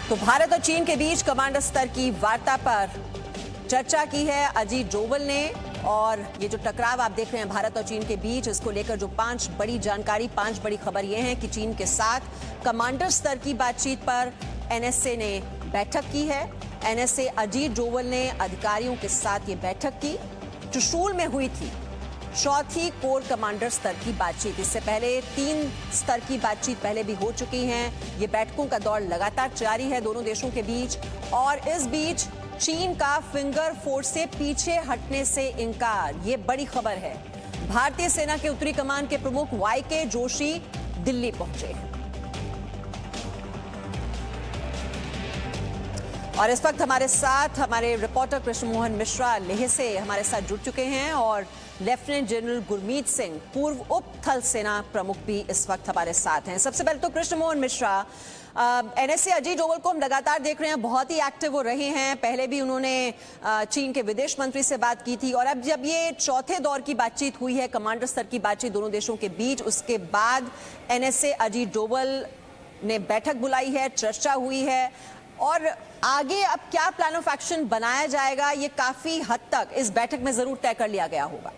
तो भारत और चीन के बीच कमांडर स्तर की वार्ता पर चर्चा की है अजीत डोवल ने। और ये जो टकराव आप देख रहे हैं भारत और चीन के बीच, इसको लेकर जो 5 बड़ी जानकारी, 5 बड़ी खबर ये है कि चीन के साथ कमांडर स्तर की बातचीत पर एनएसए ने बैठक की है। एनएसए अजीत डोवल ने अधिकारियों के साथ ये बैठक की, चुशूल में हुई थी चौथी कोर कमांडर स्तर की बातचीत। इससे पहले 3 स्तर की बातचीत पहले भी हो चुकी हैं। ये बैठकों का दौर लगातार जारी है दोनों देशों के बीच। और इस बीच चीन का फिंगर 4 से पीछे हटने से इनकार, ये बड़ी खबर है। भारतीय सेना के उत्तरी कमान के प्रमुख वाईके जोशी दिल्ली पहुंचे हैं और इस वक्त हमारे साथ हमारे रिपोर्टर कृष्ण मोहन मिश्रा लेह से हमारे साथ जुड़ चुके हैं और लेफ्टिनेंट जनरल गुरमीत सिंह, पूर्व उप थल सेना प्रमुख भी इस वक्त हमारे साथ हैं। सबसे पहले तो कृष्ण मोहन मिश्रा, एनएसए अजीत डोवल को हम लगातार देख रहे हैं, बहुत ही एक्टिव हो रहे हैं। पहले भी उन्होंने चीन के विदेश मंत्री से बात की थी और अब जब ये चौथे दौर की बातचीत हुई है, कमांडर स्तर की बातचीत दोनों देशों के बीच, उसके बाद एनएसए अजीत डोवल ने बैठक बुलाई है, चर्चा हुई है और आगे अब क्या प्लान ऑफ एक्शन बनाया जाएगा, ये काफी हद तक इस बैठक में जरूर तय कर लिया गया होगा।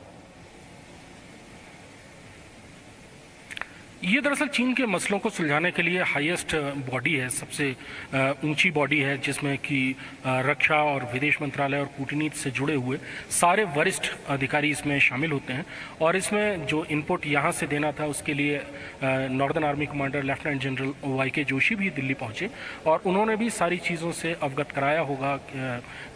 ये दरअसल चीन के मसलों को सुलझाने के लिए हाईएस्ट बॉडी है, सबसे ऊंची बॉडी है, जिसमें कि रक्षा और विदेश मंत्रालय और कूटनीति से जुड़े हुए सारे वरिष्ठ अधिकारी इसमें शामिल होते हैं। और इसमें जो इनपुट यहाँ से देना था उसके लिए northern army commander lieutenant general YK Joshi भी दिल्ली पहुँचे और उन्होंने भी सारी चीज़ों से अवगत कराया होगा।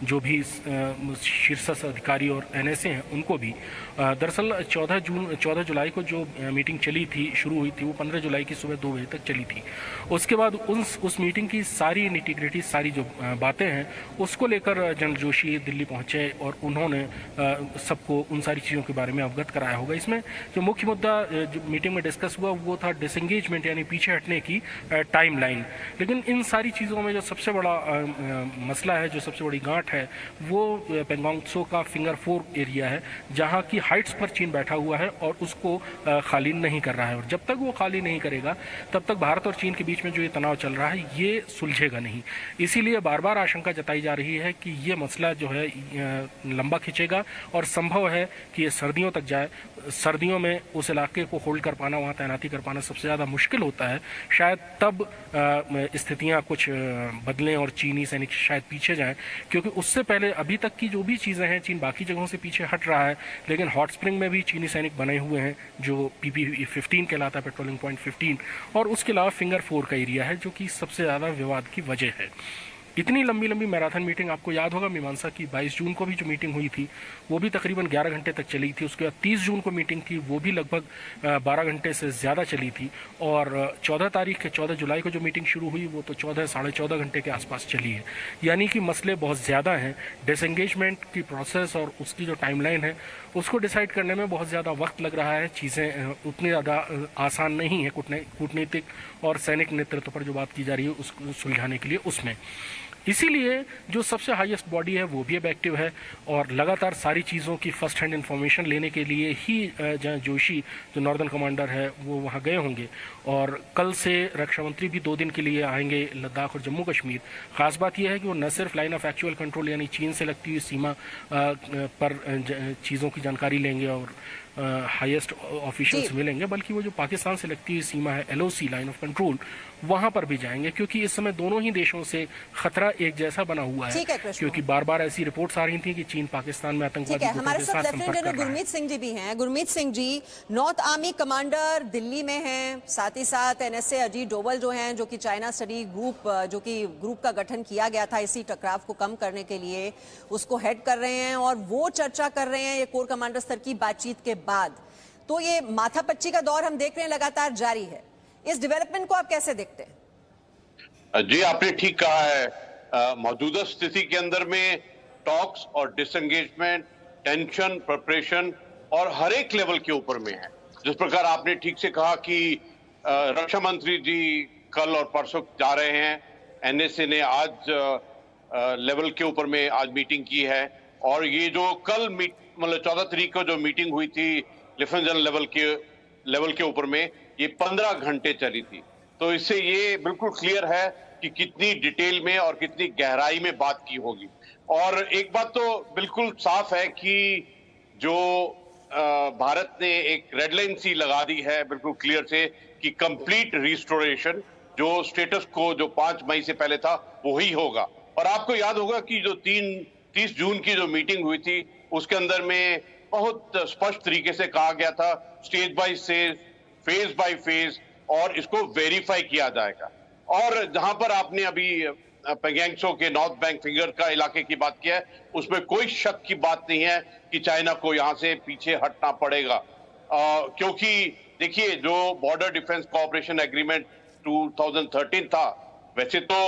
जो भी शीर्षस्थ अधिकारी और एनएसए हैं उनको भी दरअसल 14 जुलाई को जो मीटिंग चली थी, शुरू हुई थी, वो 15 जुलाई की सुबह 2 बजे तक चली थी। उसके बाद उस मीटिंग की सारी निटिग्रिटी, सारी जो बातें हैं उसको लेकर जनरल जोशी दिल्ली पहुंचे और उन्होंने सबको उन सारी चीज़ों के बारे में अवगत कराया होगा। इसमें जो मुख्य मुद्दा जो मीटिंग में डिस्कस हुआ वो था डिसएंगेजमेंट, यानी पीछे हटने की टाइमलाइन। लेकिन इन सारी चीज़ों में जो सबसे बड़ा मसला है, जो सबसे बड़ी गांठ है, वो पेंगोंग त्सो का फिंगर 4 एरिया है, जहाँ की हाइट्स पर चीन बैठा हुआ है और उसको खाली नहीं कर रहा है। और जब तक वो खाली नहीं करेगा तब तक भारत और चीन के बीच में जो ये तनाव चल रहा है ये सुलझेगा नहीं। इसीलिए बार बार आशंका जताई जा रही है कि ये मसला जो है लंबा खिंचेगा और संभव है कि ये सर्दियों तक जाए। सर्दियों में उस इलाके को होल्ड कर पाना, वहाँ तैनाती कर पाना सबसे ज़्यादा मुश्किल होता है। शायद तब स्थितियाँ कुछ बदलें और चीनी सैनिक शायद पीछे जाएं, क्योंकि उससे पहले अभी तक की जो भी चीज़ें हैं, चीन बाकी जगहों से पीछे हट रहा है। लेकिन हॉट स्प्रिंग में भी चीनी सैनिक बने हुए हैं, जो PP-15 कहलाता है, पेट्रोलिंग पॉइंट 15, और उसके अलावा फिंगर 4 का एरिया है, जो कि सबसे ज़्यादा विवाद की वजह है। इतनी लंबी मैराथन मीटिंग, आपको याद होगा मीमांसा की 22 जून को भी जो मीटिंग हुई थी वो भी तकरीबन 11 घंटे तक चली थी। उसके बाद 30 जून को मीटिंग थी, वो भी लगभग 12 घंटे से ज़्यादा चली थी। और 14 जुलाई को जो मीटिंग शुरू हुई वो तो 14 साढ़े 14 घंटे के आसपास चली है। यानी कि मसले बहुत ज़्यादा हैं। डिसएंगेजमेंट की प्रोसेस और उसकी जो टाइमलाइन है उसको डिसाइड करने में बहुत ज़्यादा वक्त लग रहा है। चीज़ें उतनी ज़्यादा आसान नहीं है कूटनीतिक और सैनिक नेतृत्व पर जो बात की जा रही है उसको सुलझाने के लिए उसमें। इसीलिए जो सबसे हाईएस्ट बॉडी है वो भी अब एक्टिव है और लगातार सारी चीज़ों की फर्स्ट हैंड इन्फॉर्मेशन लेने के लिए ही जोशी जो नॉर्दर्न कमांडर है वो वहाँ गए होंगे। और कल से रक्षा मंत्री भी 2 दिन के लिए आएंगे लद्दाख और जम्मू कश्मीर। ख़ास बात यह है कि वो न सिर्फ लाइन ऑफ एक्चुअल कंट्रोल यानी चीन से लगती हुई सीमा पर चीज़ों की जानकारी लेंगे और हाईएस्ट ऑफिशियल्स मिलेंगे, बल्कि वो जो पाकिस्तान से लगती हुई सीमा है, LOC लाइन ऑफ कंट्रोल, वहां पर भी जाएंगे। क्योंकि इस समय दोनों ही देशों से खतरा एक जैसा बना हुआ है, क्योंकि बार बार ऐसी रिपोर्ट्स आ रही थी कि चीन पाकिस्तान में आतंकवादी हमारे साथ लेफ्टिनेंट जनरल गुरमीत सिंह जी भी हैं। Gurmeet Singh ji, north army commander Delhi में हैं, साथ ही साथ एनएसए अजीत डोवल जो हैं, जो कि चाइना स्टडी ग्रुप, जो कि ग्रुप का गठन किया गया था इसी टकराव को कम करने के लिए, उसको हेड कर रहे हैं और वो चर्चा कर रहे हैं ये कोर कमांडर स्तर की बातचीत के बाद। तो ये माथापच्ची का दौर हम देख रहे हैं लगातार जारी है। इस डेवलपमेंट को आप कैसे देखते हैं? जी, आपने ठीक कहा है। मौजूदा स्थिति के अंदर में टॉक्स और डिसएंगेजमेंट, टेंशन, प्रिपरेशन और हर एक लेवल के ऊपर में है। जिस प्रकार आपने ठीक से कहा कि रक्षा मंत्री जी कल और परसों जा रहे हैं, एनएसए ने आज लेवल के ऊपर में आज मीटिंग की है और ये जो कल मतलब 14 तारीख को जो मीटिंग हुई थी लेफ्टिनेंट जनरल लेवल के ऊपर में, ये 15 घंटे चली थी। तो इससे ये बिल्कुल क्लियर है कि कितनी डिटेल में और कितनी गहराई में बात की होगी। और एक बात तो बिल्कुल साफ है कि जो भारत ने एक रेड लाइन सी लगा दी है बिल्कुल क्लियर से कि कंप्लीट रिस्टोरेशन, जो स्टेटस को जो 5 मई से पहले था वो ही होगा। और आपको याद होगा कि जो 30 जून की जो मीटिंग हुई थी उसके अंदर में बहुत स्पष्ट तरीके से कहा गया था stage by stage, phase by phase, और इसको वेरीफाई किया जाएगा। और जहां पर आपने अभी पैंगोंग के नॉर्थ बैंक फिंगर का इलाके की बात की है, उसमें कोई शक की बात नहीं है कि चाइना को यहां से पीछे हटना पड़ेगा, क्योंकि देखिए जो बॉर्डर डिफेंस कोऑपरेशन एग्रीमेंट 2013 था, वैसे तो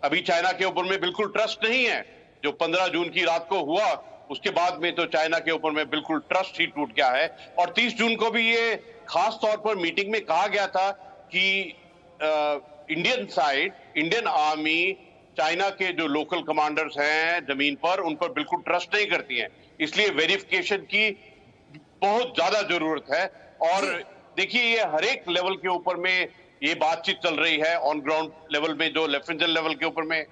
अभी चाइना के ऊपर में बिल्कुल ट्रस्ट नहीं है। जो 15 जून की रात को हुआ उसके बाद में तो चाइना के ऊपर में बिल्कुल ट्रस्ट ही टूट गया है। और 30 जून को भी ये खास तौर पर मीटिंग में कहा गया था कि Indian side, Indian army China के जो लोकल कमांडर्स हैं जमीन पर, उन पर बिल्कुल ट्रस्ट नहीं करती हैं, इसलिए वेरिफिकेशन की बहुत ज्यादा जरूरत है। और देखिए ये हर एक लेवल के ऊपर में ये बातचीत चल रही है, ऑन ग्राउंड लेवल में, जो लेफ्टिनेंट लेवल के ऊपर में,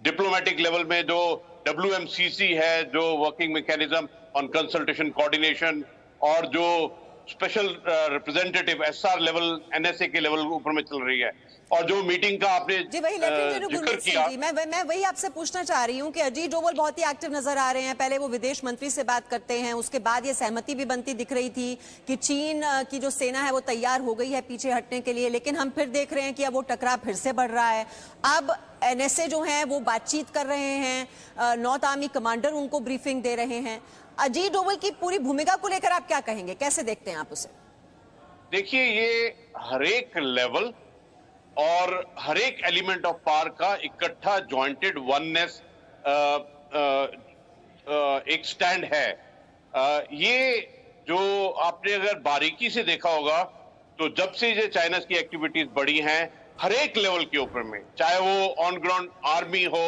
डिप्लोमेटिक लेवल में जो WMCC है, जो working mechanism on consultation coordination, और जो special representative SR level, NSA के लेवल ऊपर में चल रही है। और जो मीटिंग का आपने जी वही जिक्र किया, मैं वही आपसे पूछना चाह रही हूं कि अजीत डोवल बहुत ही एक्टिव नजर आ रहे हैं। पहले वो विदेश मंत्री से बात करते हैं, उसके बाद ये सहमति भी बनती दिख रही थी कि चीन की जो सेना है वो तैयार हो गई है पीछे हटने के लिए, लेकिन हम फिर देख रहे हैं कि अब वो टकराव फिर से बढ़ रहा है। अब NSA जो है वो बातचीत कर रहे हैं, नॉर्थ आर्मी कमांडर उनको ब्रीफिंग दे रहे हैं। अजीत डोवल की पूरी भूमिका को लेकर आप क्या कहेंगे, कैसे देखते हैं आप उसे? देखिए ये हर एक लेवल और हर एक एलिमेंट ऑफ पावर का इकट्ठा जॉइंटेड वननेस एक स्टैंड है। ये जो आपने अगर बारीकी से देखा होगा तो जब से ये चाइना की एक्टिविटीज बढ़ी हैं हर एक लेवल के ऊपर में, चाहे वो ऑन ग्राउंड आर्मी हो,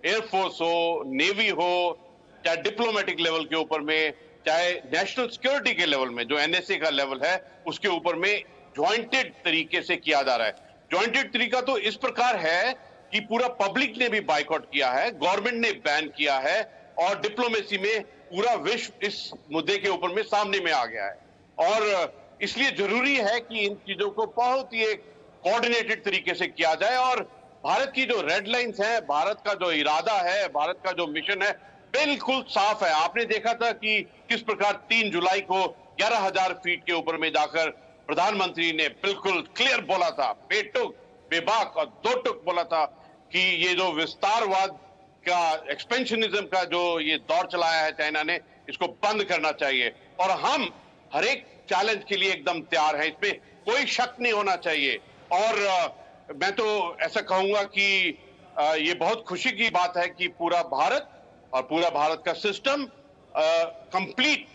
एयरफोर्स हो, नेवी हो, चाहे डिप्लोमेटिक लेवल के ऊपर में, चाहे नेशनल सिक्योरिटी के लेवल में जो NSA का लेवल है उसके ऊपर में जॉइंटेड तरीके से किया जा रहा है। जॉइंटेड तरीका तो इस प्रकार है कि पूरा पब्लिक ने भी बाइकआउट किया है, गवर्नमेंट ने बैन किया है, और डिप्लोमेसी में पूरा विश्व इस मुद्दे के ऊपर में सामने में आ गया है। और इसलिए जरूरी है कि इन चीजों को बहुत ही एक कोऑर्डिनेटेड तरीके से किया जाए। और भारत की जो रेड लाइंस है, भारत का जो इरादा है, भारत का जो मिशन है बिल्कुल साफ है। आपने देखा था कि किस प्रकार 3 जुलाई को 11,000 फीट के ऊपर में जाकर प्रधानमंत्री ने बिल्कुल क्लियर बोला था, बेटुक, बेबाक और दो टुक बोला था कि ये जो विस्तारवाद का, एक्सपेंशनिज्म का जो ये दौर चलाया है चाइना ने, इसको बंद करना चाहिए। और हम हर एक चैलेंज के लिए एकदम तैयार हैं, इसमें कोई शक नहीं होना चाहिए। और मैं तो ऐसा कहूंगा कि ये बहुत खुशी की बात है कि पूरा भारत और पूरा भारत का सिस्टम कंप्लीट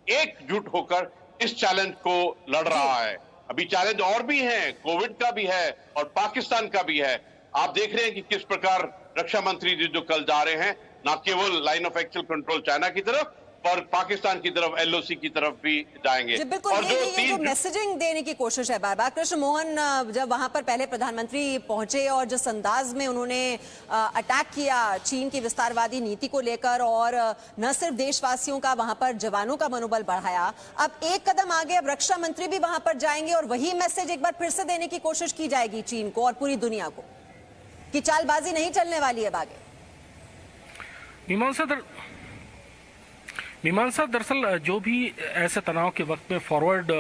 एकजुट होकर इस चैलेंज को लड़ रहा है। अभी चैलेंज और भी हैं, कोविड का भी है और पाकिस्तान का भी है। आप देख रहे हैं कि किस प्रकार रक्षा मंत्री जी जो कल जा रहे हैं, ना केवल line of actual control China की तरफ पर पाकिस्तान की तरफ, LOC की तरफ भी जाएंगे। बिल्कुल, और ये जो मैसेजिंग देने की कोशिश है बार बार, कृष्ण मोहन जब वहां पर पहले प्रधानमंत्री पहुंचे और जिस अंदाज में उन्होंने अटैक किया चीन की विस्तारवादी नीति को लेकर, और न सिर्फ देशवासियों का, वहां पर जवानों का मनोबल बढ़ाया, अब एक कदम आगे अब रक्षा मंत्री भी वहां पर जाएंगे और वही मैसेज एक बार फिर से देने की कोशिश की जाएगी चीन को और पूरी दुनिया को कि चालबाजी नहीं चलने वाली है आगे। मीमांसा दरअसल जो भी ऐसे तनाव के वक्त में फॉरवर्ड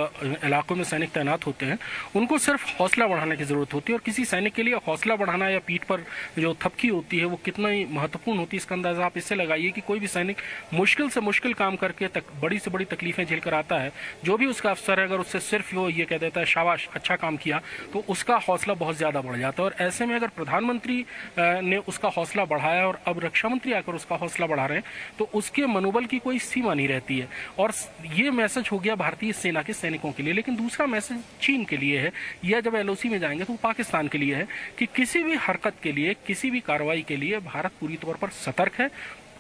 इलाकों में सैनिक तैनात होते हैं उनको सिर्फ हौसला बढ़ाने की ज़रूरत होती है। और किसी सैनिक के लिए हौसला बढ़ाना या पीठ पर जो थपकी होती है वो कितना ही महत्वपूर्ण होती है, इसका अंदाज़ा आप इससे लगाइए कि कोई भी सैनिक मुश्किल से मुश्किल काम करके बड़ी से बड़ी तकलीफें झेल कर आता है, जो भी उसका अफसर है अगर उससे सिर्फ वो ये कह देता है शाबाश अच्छा काम किया, तो उसका हौसला बहुत ज़्यादा बढ़ जाता है। और ऐसे में अगर प्रधानमंत्री ने उसका हौसला बढ़ाया और अब रक्षा मंत्री आकर उसका हौसला बढ़ा रहे हैं तो उसके मनोबल की कोई सीमा नहीं रहती है। और ये मैसेज हो गया भारतीय सेना के सैनिकों के लिए, लेकिन दूसरा मैसेज चीन के लिए है, या जब LOC में जाएंगे तो पाकिस्तान के लिए है कि किसी भी हरकत के लिए, किसी भी कार्रवाई के लिए भारत पूरी तौर पर सतर्क है,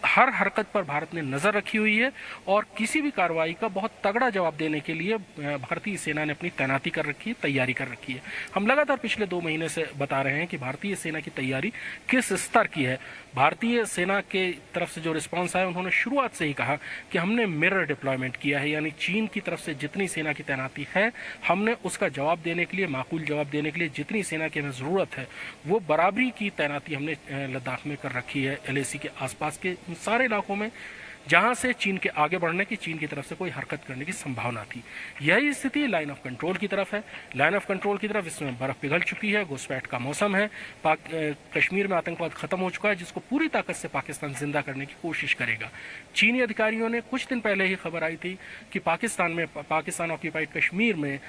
हर हरकत पर भारत ने नजर रखी हुई है और किसी भी कार्रवाई का बहुत तगड़ा जवाब देने के लिए भारतीय सेना ने अपनी तैनाती कर रखी है, तैयारी कर रखी है। हम लगातार पिछले 2 महीने से बता रहे हैं कि भारतीय सेना की तैयारी किस स्तर की है। भारतीय सेना के तरफ से जो रिस्पांस आया, उन्होंने शुरुआत से ही कहा कि हमने मिरर डिप्लॉयमेंट किया है, यानी चीन की तरफ से जितनी सेना की तैनाती है, हमने उसका जवाब देने के लिए, माकूल जवाब देने के लिए जितनी सेना की हमें जरूरत है वो बराबरी की तैनाती हमने लद्दाख में कर रखी है। LAC के आसपास के सारे इलाकों में जहां से चीन के आगे बढ़ने की, चीन की तरफ से कोई हरकत करने की संभावना थी। यही स्थिति लाइन ऑफ कंट्रोल की तरफ है। लाइन ऑफ कंट्रोल की तरफ इसमें बर्फ पिघल चुकी है, घुसपैठ का मौसम है, कश्मीर में आतंकवाद खत्म हो चुका है, जिसको पूरी ताकत से पाकिस्तान जिंदा करने की कोशिश करेगा। चीनी अधिकारियों ने कुछ दिन पहले ही खबर आई थी कि पाकिस्तान ऑक्यूपाइड कश्मीर में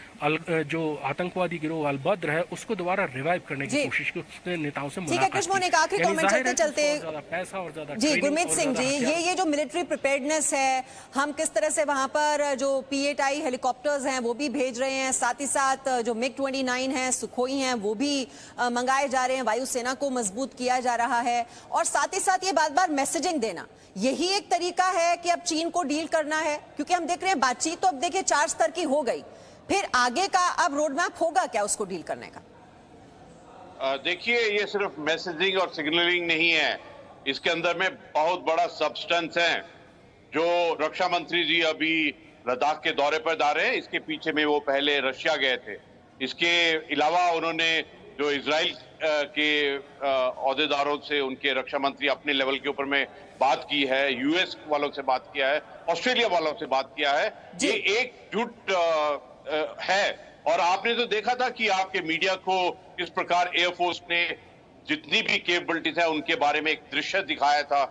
जो आतंकवादी गिरोह अल बद्र है उसको दोबारा रिवाइव करने की कोशिश की, उसके नेताओं से मुलाकात की। पैसा और ज्यादा जी गुरमीत सिंह जी, ये जो मिलिट्री प्रिपेयर्डनेस है, हम किस तरह से वहां पर जो P-8I हेलीकॉप्टर्स हैं वो भी भेज रहे हैं, साथ ही साथ जो MiG-29 है, सुखोई हैं, वो भी मंगाए जा रहे हैं, वायुसेना को मजबूत किया जा रहा है, और साथ ही साथ ये बार बार मैसेजिंग देना, यही एक तरीका है कि अब चीन को डील करना है? क्योंकि हम देख रहे हैं बातचीत तो अब देखिए 4 स्तर की हो गई, फिर आगे का अब रोड मैप होगा क्या उसको डील करने का? देखिए, ये सिर्फ मैसेजिंग और सिग्नलिंग नहीं है, इसके अंदर में बहुत बड़ा सब्सटेंस है। जो रक्षा मंत्री जी अभी लद्दाख के दौरे पर जा रहे हैं, इसके पीछे में वो पहले रशिया गए थे। इसके अलावा उन्होंने जो इजराइल के ओहदेदारों से, उनके रक्षा मंत्री अपने लेवल के ऊपर में बात की है, US वालों से बात किया है, ऑस्ट्रेलिया वालों से बात किया है। ये एकजुट है। और आपने तो देखा था कि आपके मीडिया को किस प्रकार एयरफोर्स ने जितनी भी कैपेबिलिटीज है उनके बारे में एक दृश्य दिखाया था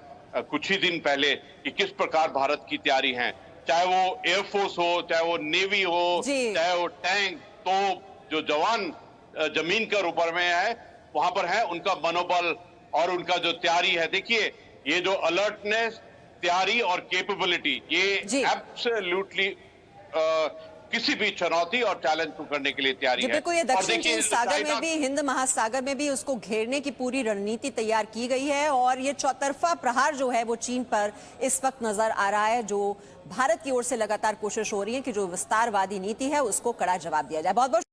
कुछ ही दिन पहले कि किस प्रकार भारत की तैयारी है, चाहे वो एयरफोर्स हो, चाहे वो नेवी हो, चाहे वो टैंक, तो जो जवान जमीन के ऊपर में है वहां पर है, उनका मनोबल और उनका जो तैयारी है, देखिए ये जो अलर्टनेस, तैयारी और कैपेबिलिटी, ये एब्सोल्युटली किसी भी चुनौती और चैलेंज को करने के लिए तैयारी है। बिल्कुल, ये दक्षिण चीन सागर में भी, हिंद महासागर में भी उसको घेरने की पूरी रणनीति तैयार की गई है, और ये चौतरफा प्रहार जो है वो चीन पर इस वक्त नजर आ रहा है, जो भारत की ओर से लगातार कोशिश हो रही है कि जो विस्तारवादी नीति है उसको कड़ा जवाब दिया जाए। बहुत बहुत